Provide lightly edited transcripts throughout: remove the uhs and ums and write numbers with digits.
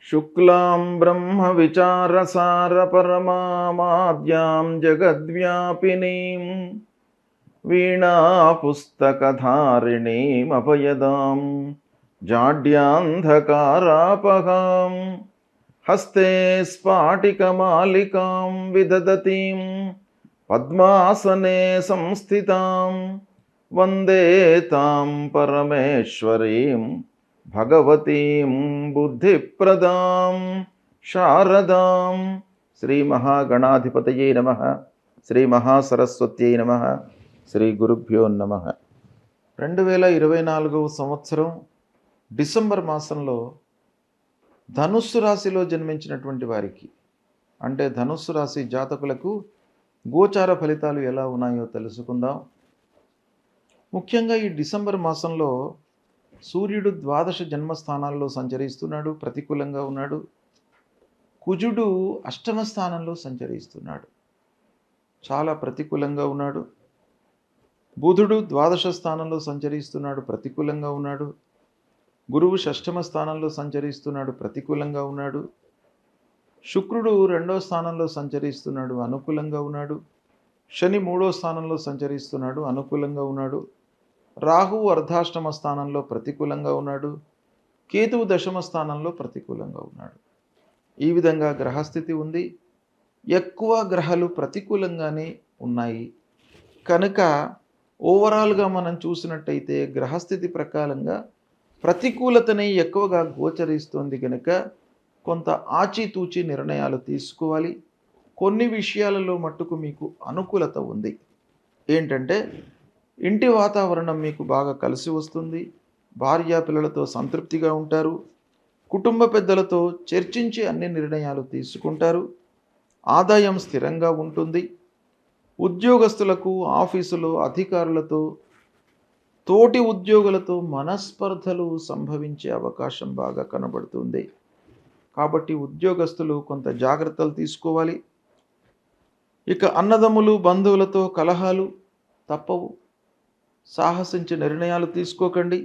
శుక్లాం బ్రహ్మవిచారసారపరమామాద్యాం జగద్వ్యాపినీం వీణాపుస్తకధారిణీమభయదాం జాడ్యాంధకారాపహాం హస్తే స్ఫాటికమాలికాం విదదతీం పద్మాసనే సంస్థితాం వందే తాం పరమేశ్వరీం భగవతీం బుద్ధిప్రదాం శారదాం. శ్రీ మహాగణాధిపతయే నమః. శ్రీ మహాసరస్వత్యై నమః. శ్రీ గురుభ్యో నమః. 2024 సంవత్సరం డిసెంబర్ మాసంలో ధనుస్సు రాశిలో జన్మించినటువంటి వారికి, అంటే ధనుస్సు రాశి జాతకులకు గోచార ఫలితాలు ఎలా ఉన్నాయో తెలుసుకుందాం. ముఖ్యంగా ఈ డిసెంబర్ మాసంలో సూర్యుడు ద్వాదశ జన్మస్థానాల్లో సంచరిస్తున్నాడు, ప్రతికూలంగా ఉన్నాడు. కుజుడు అష్టమ స్థానంలో సంచరిస్తున్నాడు, చాలా ప్రతికూలంగా ఉన్నాడు. బుధుడు ద్వాదశ స్థానంలో సంచరిస్తున్నాడు, ప్రతికూలంగా ఉన్నాడు. గురువు షష్టమ స్థానంలో సంచరిస్తున్నాడు, ప్రతికూలంగా ఉన్నాడు. శుక్రుడు రెండో స్థానంలో సంచరిస్తున్నాడు, అనుకూలంగా ఉన్నాడు. శని మూడో స్థానంలో సంచరిస్తున్నాడు, అనుకూలంగా ఉన్నాడు. రాహువు అర్ధాష్టమ స్థానంలో ప్రతికూలంగా ఉన్నాడు. కేతువు దశమ స్థానంలో ప్రతికూలంగా ఉన్నాడు. ఈ విధంగా గ్రహస్థితి ఉంది. ఎక్కువ గ్రహాలు ప్రతికూలంగానే ఉన్నాయి కనుక ఓవరాల్గా మనం చూసినట్టయితే గ్రహస్థితి ప్రకారంగా ప్రతికూలతనే ఎక్కువగా గోచరిస్తుంది కనుక కొంత ఆచితూచి నిర్ణయాలు తీసుకోవాలి. కొన్ని విషయాలలో మట్టుకు మీకు అనుకూలత ఉంది. ఏంటంటే ఇంటి వాతావరణం మీకు బాగా కలిసి వస్తుంది. భార్యా పిల్లలతో సంతృప్తిగా ఉంటారు. కుటుంబ పెద్దలతో చర్చించి అన్ని నిర్ణయాలు తీసుకుంటారు. ఆదాయం స్థిరంగా ఉంటుంది. ఉద్యోగస్తులకు ఆఫీసులో అధికారులతో, తోటి ఉద్యోగులతో మనస్పర్ధలు సంభవించే అవకాశం బాగా కనబడుతుంది. కాబట్టి ఉద్యోగస్తులు కొంత జాగ్రత్తలు తీసుకోవాలి. ఇక అన్నదమ్ములు బంధువులతో కలహాలు తప్పవు. సాహసించి నిర్ణయాలు తీసుకోకండి.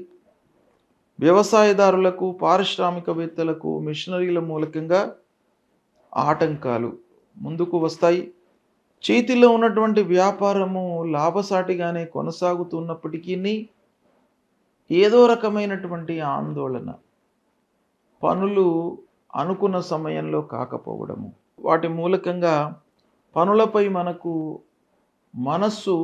వ్యవసాయదారులకు, పారిశ్రామికవేత్తలకు, మిషనరీల మూలకంగా ఆటంకాలు ముందుకు వస్తాయి. చేతిలో ఉన్నటువంటి వ్యాపారము లాభసాటిగానే కొనసాగుతున్నప్పటికీ ఏదో రకమైనటువంటి ఆందోళన, పనులు అనుకున్న సమయంలో కాకపోవడము, వాటి మూలకంగా పనులపై మనకు మనస్సు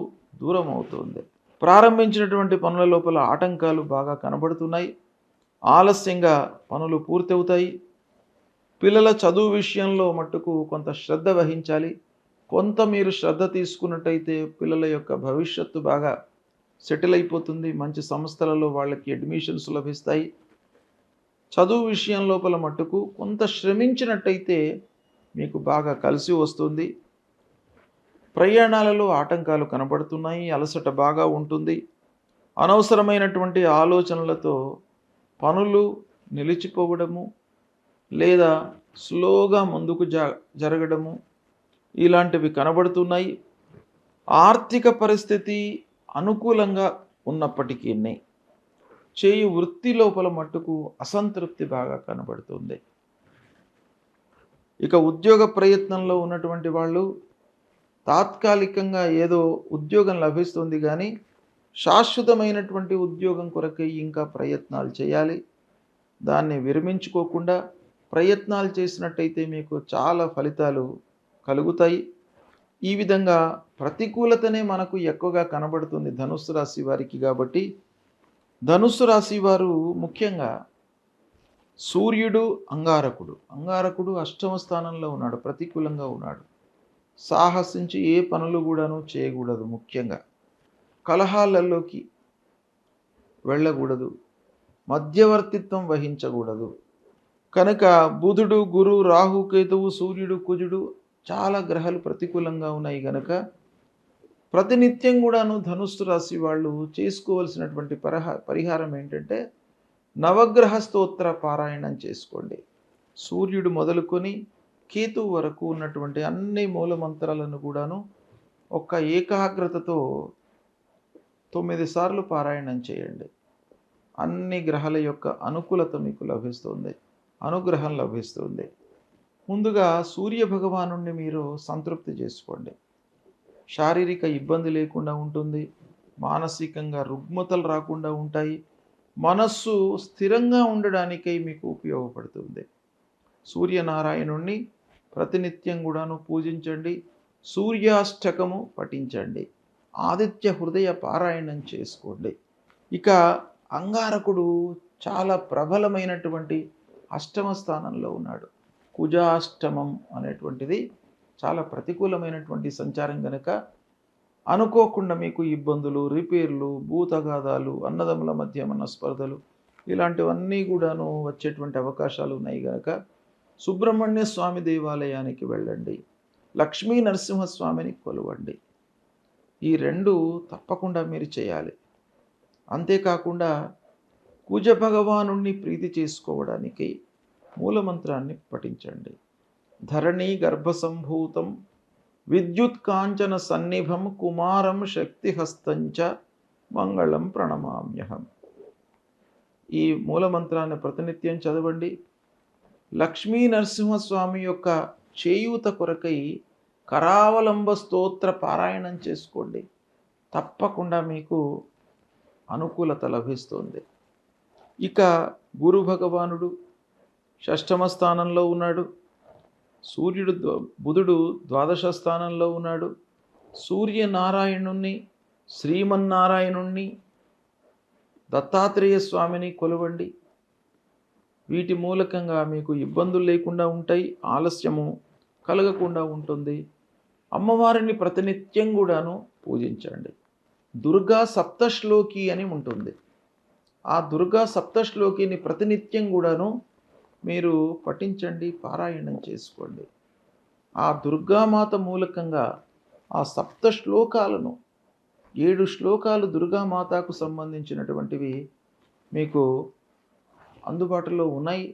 దూరం అవుతుంది. ప్రారంభించినటువంటి పనుల లోపల ఆటంకాలు బాగా కనబడుతున్నాయి. ఆలస్యంగా పనులు పూర్తవుతాయి. పిల్లల చదువు విషయంలో మట్టుకు కొంత శ్రద్ధ వహించాలి. కొంత మీరు శ్రద్ధ తీసుకున్నట్టయితే పిల్లల యొక్క భవిష్యత్తు బాగా సెటిల్ అయిపోతుంది. మంచి సంస్థలలో వాళ్ళకి అడ్మిషన్స్ లభిస్తాయి. చదువు విషయం లోపల మట్టుకు కొంత శ్రమించినట్టయితే మీకు బాగా కలిసి వస్తుంది. ప్రయాణాలలో ఆటంకాలు కనబడుతున్నాయి. అలసట బాగా ఉంటుంది. అనవసరమైనటువంటి ఆలోచనలతో పనులు నిలిచిపోవడము లేదా స్లోగా ముందుకు జరగడము ఇలాంటివి కనబడుతున్నాయి. ఆర్థిక పరిస్థితి అనుకూలంగా ఉన్నప్పటికీ చేయు వృత్తి లోపల మట్టుకు అసంతృప్తి బాగా కనబడుతుంది. ఇక ఉద్యోగ ప్రయత్నంలో ఉన్నటువంటి వాళ్ళు తాత్కాలికంగా ఏదో ఉద్యోగం లభిస్తుంది కానీ శాశ్వతమైనటువంటి ఉద్యోగం కొరకై ఇంకా ప్రయత్నాలు చేయాలి. దాన్ని విరమించుకోకుండా ప్రయత్నాలు చేసినట్టయితే మీకు చాలా ఫలితాలు కలుగుతాయి. ఈ విధంగా ప్రతికూలతనే మనకు ఎక్కువగా కనబడుతుంది ధనుస్సు రాశి వారికి. కాబట్టి ధనుస్సు రాశి వారు ముఖ్యంగా సూర్యుడు అంగారకుడు అష్టమ స్థానంలో ఉన్నాడు, ప్రతికూలంగా ఉన్నాడు. సాహసించి ఏ పనులు కూడాను చేయకూడదు. ముఖ్యంగా కలహాలలోకి వెళ్ళకూడదు. మధ్యవర్తిత్వం వహించకూడదు. కనుక బుధుడు, గురు, రాహు, కేతువు, సూర్యుడు, కుజుడు చాలా గ్రహాలు ప్రతికూలంగా ఉన్నాయి కనుక ప్రతినిత్యం కూడాను ధనుస్సు రాశి వాళ్ళు చేసుకోవలసినటువంటి పరిహారం ఏంటంటే నవగ్రహ స్తోత్ర పారాయణం చేసుకోండి. సూర్యుడు మొదలుకొని కేతువు వరకు ఉన్నటువంటి అన్ని మూలమంత్రాలను కూడాను ఒక ఏకాగ్రతతో 9 సార్లు పారాయణం చేయండి. అన్ని గ్రహాల యొక్క అనుకూలత మీకు లభిస్తుంది. అనుగ్రహం లభిస్తుంది. ముందుగా సూర్య భగవానుడిని మీరు సంతృప్తి చేసుకోండి. శారీరక ఇబ్బంది లేకుండా ఉంటుంది. మానసికంగా రుగ్మతలు రాకుండా ఉంటాయి. మనస్సు స్థిరంగా ఉండడానికై మీకు ఉపయోగపడుతుంది. సూర్యనారాయణుణ్ణి ప్రతినిత్యం కూడాను పూజించండి. సూర్యాష్టకము పఠించండి. ఆదిత్య హృదయ పారాయణం చేసుకోండి. ఇక అంగారకుడు చాలా ప్రబలమైనటువంటి అష్టమ స్థానంలో ఉన్నాడు. కుజాష్టమం అనేటువంటిది చాలా ప్రతికూలమైనటువంటి సంచారం గనక అనుకోకుండా మీకు ఇబ్బందులు, రిపేర్లు, భూతగాదాలు, అన్నదమ్ముల మధ్య మనస్పర్ధలు ఇలాంటివన్నీ కూడాను వచ్చేటువంటి అవకాశాలు ఉన్నాయి గనక సుబ్రహ్మణ్య స్వామి దేవాలయానికి వెళ్ళండి. లక్ష్మీ నరసింహస్వామిని కొలవండి. ఈ 2 తప్పకుండా మీరు చేయాలి. అంతేకాకుండా కుజ భగవానుణ్ణి ప్రీతి చేసుకోవడానికి మూలమంత్రాన్ని పఠించండి. ధరణీ గర్భసంభూతం విద్యుత్ కాంచన సన్నిభం కుమారం శక్తిహస్తంచ మంగళం ప్రణమామ్యహం. ఈ మూలమంత్రాన్ని ప్రతినిత్యం చదవండి. లక్ష్మీ నరసింహస్వామి యొక్క చేయూత కొరకై కరావలంబ స్తోత్ర పారాయణం చేసుకోండి. తప్పకుండా మీకు అనుకూలత లభిస్తుంది. ఇక గురు భగవానుడు షష్టమ స్థానంలో ఉన్నాడు. బుధుడు ద్వాదశ స్థానంలో ఉన్నాడు. సూర్యనారాయణుణ్ణి, శ్రీమన్నారాయణుణ్ణి, దత్తాత్రేయ స్వామిని కొలవండి. వీటి మూలకంగా మీకు ఇబ్బందులు లేకుండా ఉంటాయి. ఆలస్యము కలగకుండా ఉంటుంది. అమ్మవారిని ప్రతినిత్యం కూడాను పూజించండి. దుర్గా సప్తశ్లోకి అని ఉంటుంది. ఆ దుర్గా సప్తశ్లోకిని ప్రతినిత్యం కూడాను మీరు పఠించండి, పారాయణం చేసుకోండి. ఆ దుర్గామాత మూలకంగా ఆ సప్త శ్లోకాలను 7 శ్లోకాలు దుర్గామాతకు సంబంధించినటువంటివి మీకు అందుబాటులో ఉన్నాయి.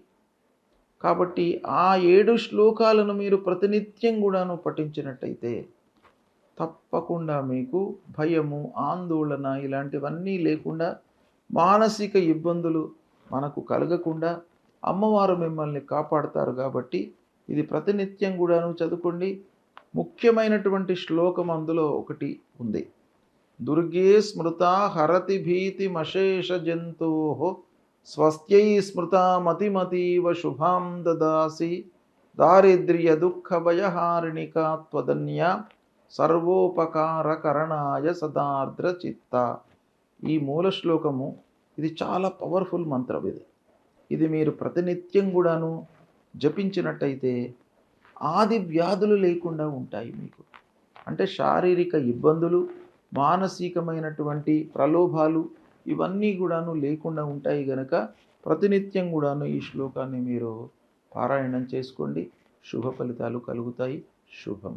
కాబట్టి ఆ 7 శ్లోకాలను మీరు ప్రతినిత్యం కూడాను పఠించినట్టయితే తప్పకుండా మీకు భయము, ఆందోళన ఇలాంటివన్నీ లేకుండా మానసిక ఇబ్బందులు మనకు కలగకుండా అమ్మవారు మిమ్మల్ని కాపాడుతారు. కాబట్టి ఇది ప్రతినిత్యం కూడాను చదువుకోండి. ముఖ్యమైనటువంటి శ్లోకం అందులో ఒకటి ఉంది. దుర్గే స్మృతా హరతి భీతిమశేష జంతో స్వస్త్యై స్మృతా మతిమతీవ శుభాం దదాసి దారిద్ర్య దుఃఖ భయహారిణికా త్వదన్య సర్వోపకారకరణాయ సదార్ద్ర చిత్త. ఈ మూల శ్లోకము ఇది చాలా పవర్ఫుల్ మంత్రం. ఇది మీరు ప్రతినిత్యం కూడాను జపించినట్టయితే ఆది వ్యాధులు లేకుండా ఉంటాయి మీకు. అంటే శారీరక ఇబ్బందులు, మానసికమైనటువంటి ప్రలోభాలు ఇవన్నీ కూడాను లేకుండా ఉంటాయి గనక ప్రతినిత్యం కూడాను ఈ శ్లోకాన్ని మీరు పారాయణం చేసుకోండి. శుభ ఫలితాలు కలుగుతాయి. శుభం.